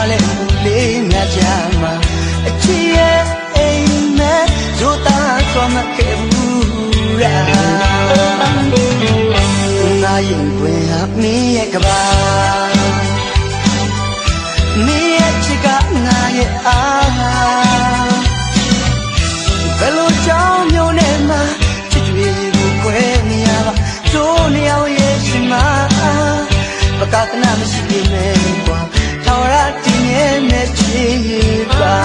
လဲမှုလေးများကြမှာအချစ်ရဲ့အိမ်မဲ့ဇိုသားသွားမခဲ့ဘူးလားငါရင်တွင်ဟာမင်းရဲ့ကဘာမင်းရဲ့ချစ်ကငါရဲ့အားဘယ်လိုကြောင့်မျိုးနဲ့မှချစ်တွေကိုခွဲနေရပါတို့နေအောင်ရဲ့ရှင်မပကတနာမရှိပေမဲ့ကွာထောင်ရတင်ရဲ့နဲ့ချစ်ပါ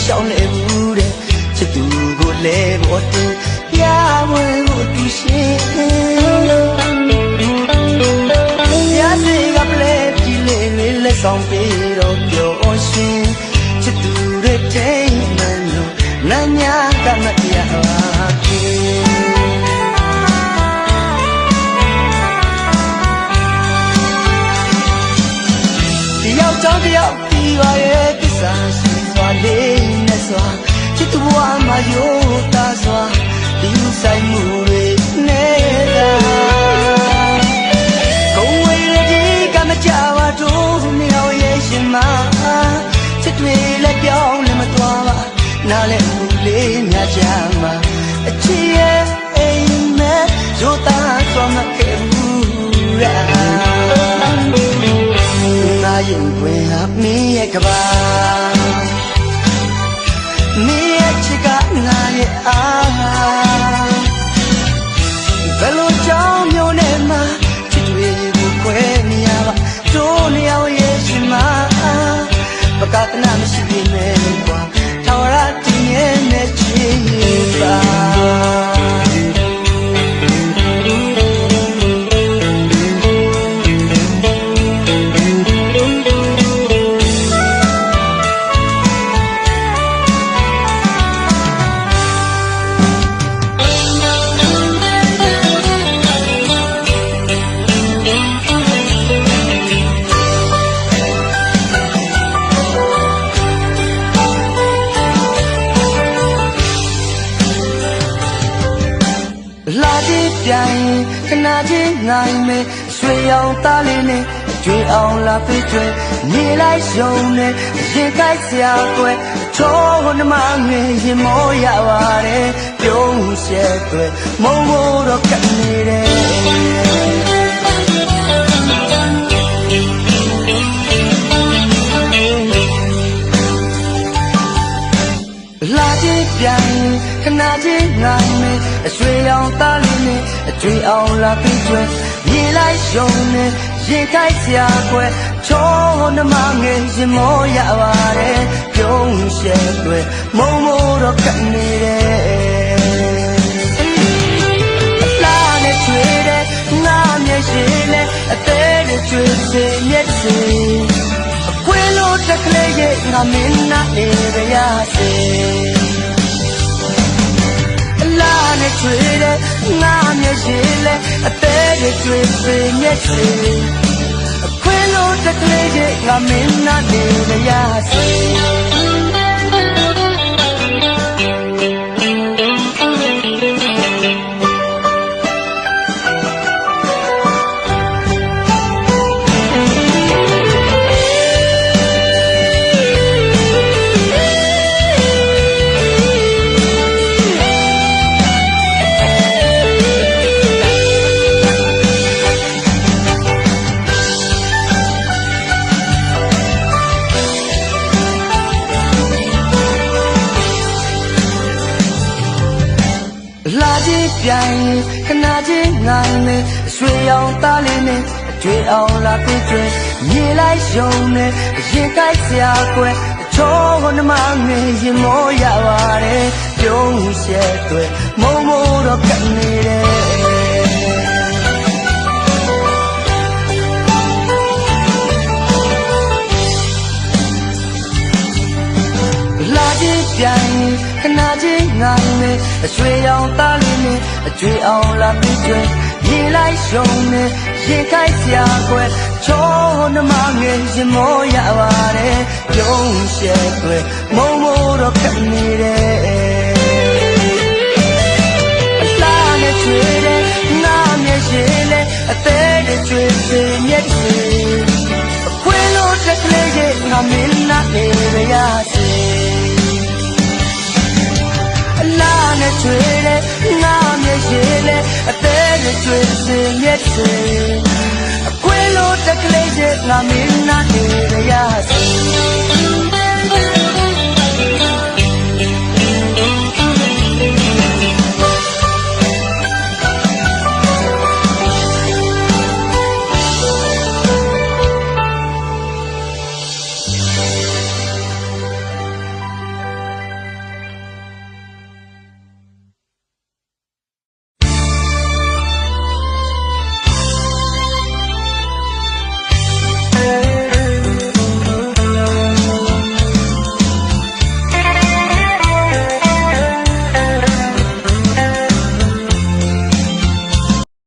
ရှောင်းလေဘူးတဲ့ချစ်သူကိုလဲပေါ်တင်ပြဝဲဖို့သူရှင်ရစေကပလဲကြည့်လေလက်ဆောင်ပေးတော့ပြောရှင်ချစ်သူရဲ့တိမ်မလို့နမ်းညာကမတရားပါခင်တယောက်ကြောင့်တယောက်ပြီးပါရဲ့ကိစ္စရှိလေးနဲ့စွာချစ်သူဘဝမှာရိုးသားစွာဒီဆိုင်မှုတွေနေတာကိုယ်ဝေးရည်ကမကြပါတို့မြောင်ရဲ့ရှင်မချစ်တွေလည်းပြောင်းလည်းမသွားပါနားလည်းမှုလေးများကြမှာအချစ်ရဲ့အိမ်မဲ့ရိုးသားစွာမခဲ့ဘူးလားငါရင်တွင်ဟာမင်းရဲ့ကဘာမင်းရဲ့ချစ်ကငါရဲ့အားဘယ်လိုကြောင့်မျိုးနဲ့မှချစ်တွေကိုခွဲနေရပါတို့နေအောင်ရဲ့ရှင်မပကတနာမရှိပေမဲ့ကွာထောင်ရတင်ရဲ့နဲ့ချစ်ပါလာကြည့်ပြန်ခဏချင်းနိုင်မယ်ရွှေရောင်သားလေးနဲ့ကြွေအောင်လာပေးကျွဲနေလိုက်ရှုံနဲ့ရင်ကိုက်စရာကွယ်ချောနှမငယ်ရင်မောရပါတယ်ပြုံးရှဲကွယ်မုံဖို့တော့ကပ်နေတယ်လာကြည့်ပြန်ခဏချင်းနိုင်မယ်ရွှေရောင်သားလေးနဲ့ကြွေအောင်လာပြီးကျွဲမြေလိုက်ရှုံနဲ့ရင်ကိုက်စရာကွယ်ချောနှမငယ်ရင်မောရပါတယ်ပြုံးရှဲကွယ်မုံမို့တော့ကပ်နေတယ်အလားနဲ့ချွေတဲ့ငါမျက်ရှိလဲအသေးနဲ့ချွေစေမျက်စိအခွေလို့တက်ကလေးရဲ့ငါမင်းနာနေရစေလာနဲ့ချွေတဲ့ငါမျက်ရှိလဲအသေးနဲ့ချွေစေမျက်စိအခွေလို့တက်ကလေးရဲ့ငါမင်းနာနေရစေလာကြည့်ပြန်ခဏချင်းနိုင်မယ်ရွှေရောင်သားလေးနဲ့ကြွေအောင်လာပြီးကျွဲမြေလိုက်ရှုံနဲ့ရင်ကိုက်စရာကွယ်ချောနှမငယ်ရင်မောရပါတယ်ပြုံးရှဲကွယ်မုံမို့တော့ကပ်နေတယ် နာချင်းငိုင်းနေအရွှေရောင်သားလေးနဲ့အကျွေးအောင်လာပြီးကျွဲရေလိုက်ရှုံနေရင်ခိုက်စရာကွယ်ချောနှမငယ်ရင်မောရပါတယ်ပြုံးရှဲကွယ်မုံမို့တော့ခက်နေတယ်အလားနဲ့ချွေတဲ့ငါမျက်ရှိလေအသေးတွေချွေစေမျက်စီအခွေလို့တက်ကလေးရဲ့ငါမင်းနာနေရစေအလားနဲ့ချွေတဲ့ငါမျက်ရှိလေအသေးတွေချွေစေမျက်စီအခွေလို့တက်ကလေးရဲ့ငါမင်းနာနေရစေ